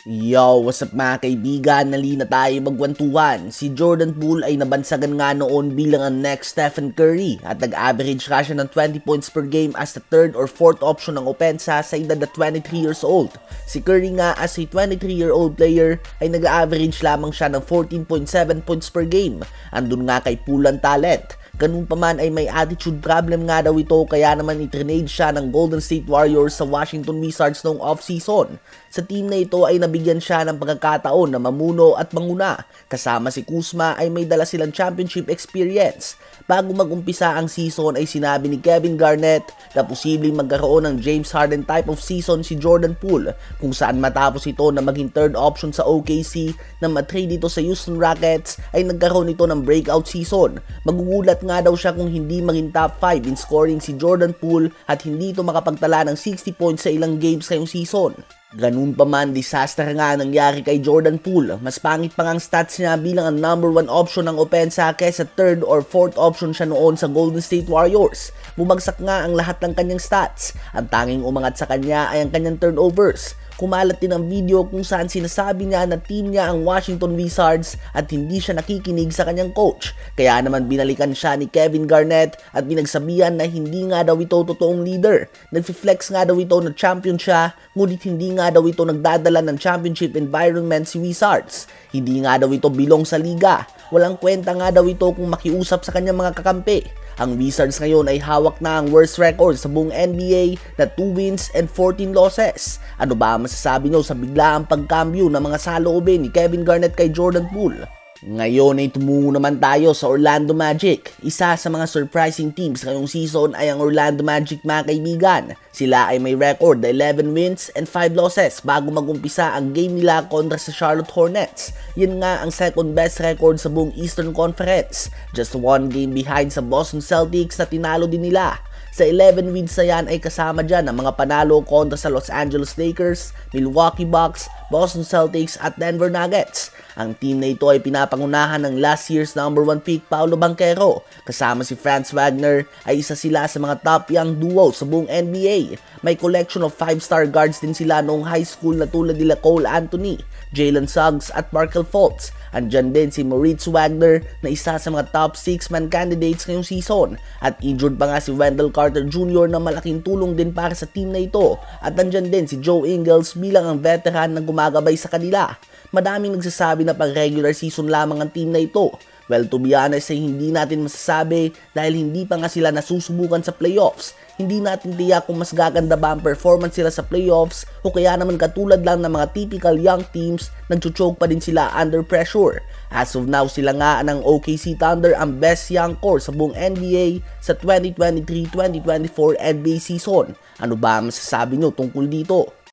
Yo, what's up mga kaibigan? Nali na tayo magkwentuhan. Si Jordan Poole ay nabansagan nga noon bilang ang next Stephen Curry at nag-average ka siya ng 20 points per game as the third or fourth option ng opensa sa edad na 23 years old. Si Curry nga as a 23-year-old player ay nag-average lamang siya ng 14.7 points per game. Andun nga kay Poole ang talent. Ganun pa man ay may attitude problem nga daw ito kaya naman itrinade siya ng Golden State Warriors sa Washington Wizards noong off-season. Sa team na ito ay nabigyan siya ng pagkakataon na mamuno at manguna. Kasama si Kuzma ay may dala silang championship experience. Bago mag-umpisa ang season ay sinabi ni Kevin Garnett na posibleng magkaroon ng James Harden type of season si Jordan Poole kung saan matapos ito na maging third option sa OKC na matrade dito sa Houston Rockets ay nagkaroon ito ng breakout season. Magugulat nga daw siya kung hindi maging top 5 in scoring si Jordan Poole at hindi ito makapagtala ng 60 points sa ilang games ngayong season. Ganun pa man, disaster nga nangyari kay Jordan Poole. Mas pangit pa ang stats niya bilang ang number 1 option ng opensa kaysa third or fourth option siya noon sa Golden State Warriors. Bumagsak nga ang lahat ng kanyang stats. Ang tanging umangat sa kanya ay ang kanyang turnovers. Kumalat din ang video kung saan sinasabi niya na team niya ang Washington Wizards at hindi siya nakikinig sa kanyang coach. Kaya naman binalikan siya ni Kevin Garnett at binagsabihan na hindi nga daw ito totoong leader. Nag-flex nga daw ito na champion siya, ngunit hindi nga daw ito nagdadala ng championship environment si Wizards. Hindi nga daw ito bilong sa liga. Walang kwenta nga daw ito kung makiusap sa kanyang mga kakampi. Ang Wizards ngayon ay hawak na ang worst record sa buong NBA na 2 wins and 14 losses. Ano ba masasabi nyo sa biglaang pagkambyo ng mga saloobin ni Kevin Garnett kay Jordan Poole? Ngayon ay tumungo naman tayo sa Orlando Magic. Isa sa mga surprising teams ngayong season ay ang Orlando Magic mga kaibigan. Sila ay may record na 11 wins and 5 losses bago magumpisa ang game nila kontra sa Charlotte Hornets. Yan nga ang second best record sa buong Eastern Conference. Just 1 game behind sa Boston Celtics na tinalo din nila. Sa 11 wins na yan ay kasama dyan ang mga panalo kontra sa Los Angeles Lakers, Milwaukee Bucks, Boston Celtics at Denver Nuggets. Ang team na ito ay pinapangunahan ng last year's number 1 pick Paolo Banchero. Kasama si Franz Wagner ay isa sila sa mga top young duo sa buong NBA. May collection of 5-star guards din sila noong high school na tulad nila Cole Anthony, Jalen Suggs at Markelle Fultz. Andyan din si Moritz Wagner na isa sa mga top 6-man candidates ngayong season. At injured pa nga si Wendell Carter Jr. na malaking tulong din para sa team na ito. At andyan din si Joe Ingles bilang ang veteran na gumagabay sa kanila. Madaming nagsasabi na pang regular season lamang ang team na ito. Well, to be honest ay hindi natin masasabi dahil hindi pa nga sila nasusubukan sa playoffs. Hindi natin tiyak kung mas gaganda ba ang performance sila sa playoffs o kaya naman katulad lang ng mga typical young teams, nagchuchoke pa din sila under pressure. As of now, sila nga ng OKC Thunder ang best young core sa buong NBA sa 2023-2024 NBA season. Ano ba masasabi nyo tungkol dito?